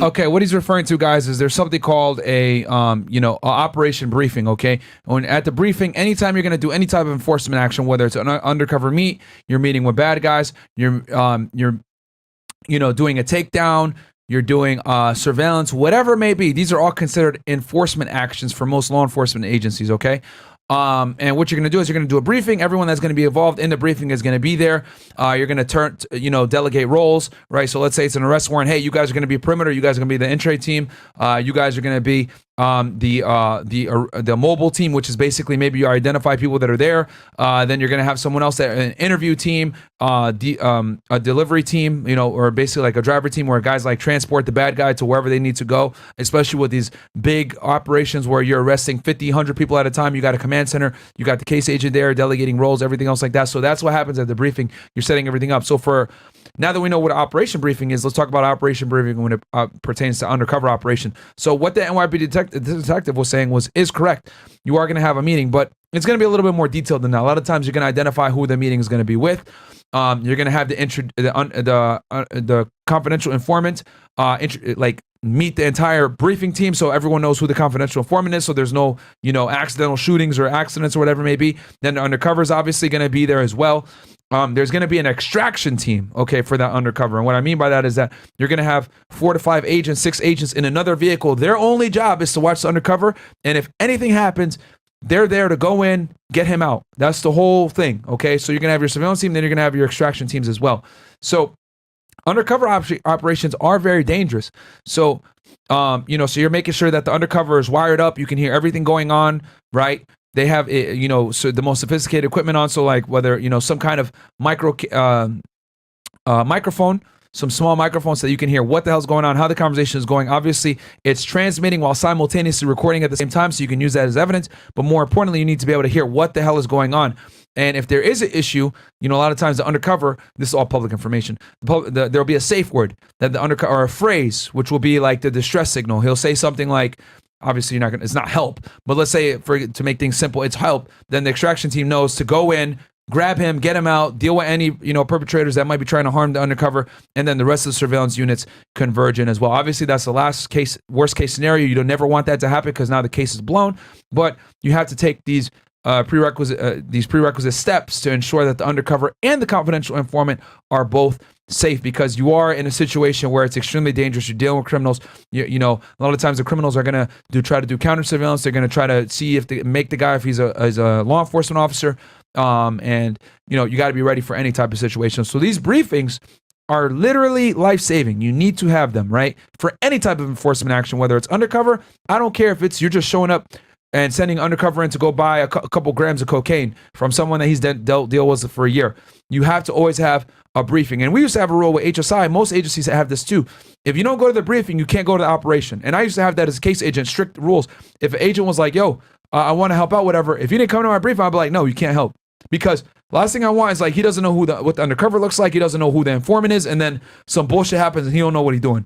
Okay, what he's referring to, guys, is there's something called a operation briefing. Okay, when at the briefing, anytime you're going to do any type of enforcement action, whether it's an undercover meet, you're meeting with bad guys, you're doing a takedown, you're doing surveillance, whatever it may be. These are all considered enforcement actions for most law enforcement agencies. Okay. And what you're going to do is you're going to do a briefing. Everyone that's going to be involved in the briefing is going to be there. You're going to delegate roles, right? So let's say it's an arrest warrant. Hey, you guys are going to be perimeter. You guys are going to be the entry team. You guys are going to be the mobile team, which is basically maybe you identify people that are there. Then you're going to have someone else, an interview team, a delivery team, or basically like a driver team where guys like transport the bad guy to wherever they need to go, especially with these big operations where you're arresting 50, 100 people at a time. You got a command center, you got the case agent there delegating roles, everything else like that. So that's what happens at the briefing. You're setting everything up. So now that we know what an operation briefing is, let's talk about operation briefing when it pertains to undercover operation. So what the NYPD detective was saying is correct. You are going to have a meeting, but it's going to be a little bit more detailed than that. A lot of times you're going to identify who the meeting is going to be with. You're going to have the confidential informant meet the entire briefing team so everyone knows who the confidential informant is, so there's no accidental shootings or accidents or whatever it may be. Then the undercover is obviously going to be there as well. There's going to be an extraction team, okay, for that undercover. And what I mean by that is that you're going to have 4 to 5 agents, 6 agents in another vehicle. Their only job is to watch the undercover, and if anything happens, they're there to go in, get him out. That's the whole thing, okay? So you're going to have your surveillance team, then you're going to have your extraction teams as well. So undercover operations are very dangerous. So, so you're making sure that the undercover is wired up. You can hear everything going on, right? They have, so the most sophisticated equipment on. So like whether, some kind of microphone, some small microphones so that you can hear what the hell's going on, how the conversation is going. Obviously, it's transmitting while simultaneously recording at the same time, so you can use that as evidence. But more importantly, you need to be able to hear what the hell is going on. And if there is an issue, a lot of times the undercover, this is all public information, there'll be a safe word that the undercover, or a phrase, which will be like the distress signal. He'll say something like, obviously it's not help, but let's say to make things simple, it's help. Then the extraction team knows to go in, grab him, get him out, deal with any perpetrators that might be trying to harm the undercover, and then the rest of the surveillance units converge in as well. Obviously, that's the worst case scenario. You don't never want that to happen because now the case is blown. But you have to take these prerequisite steps to ensure that the undercover and the confidential informant are both safe, because you are in a situation where it's extremely dangerous. You're dealing with criminals. A lot of times the criminals are going to try to do counter surveillance. They're going to try to see if they make the guy, if he's a law enforcement officer. And you got to be ready for any type of situation. So these briefings are literally life-saving. You need to have them, right? For any type of enforcement action, whether it's undercover. I don't care if you're just showing up and sending undercover in to go buy a couple grams of cocaine from someone that he's dealt deal with for a year. You have to always have a briefing. And we used to have a rule with HSI. Most agencies have this too. If you don't go to the briefing, you can't go to the operation. And I used to have that as a case agent, strict rules. If an agent was like, yo, I want to help out, whatever. If you didn't come to my briefing, I'd be like, no, you can't help. Because last thing I want is like, he doesn't know what the undercover looks like. He doesn't know who the informant is. And then some bullshit happens and he don't know what he's doing.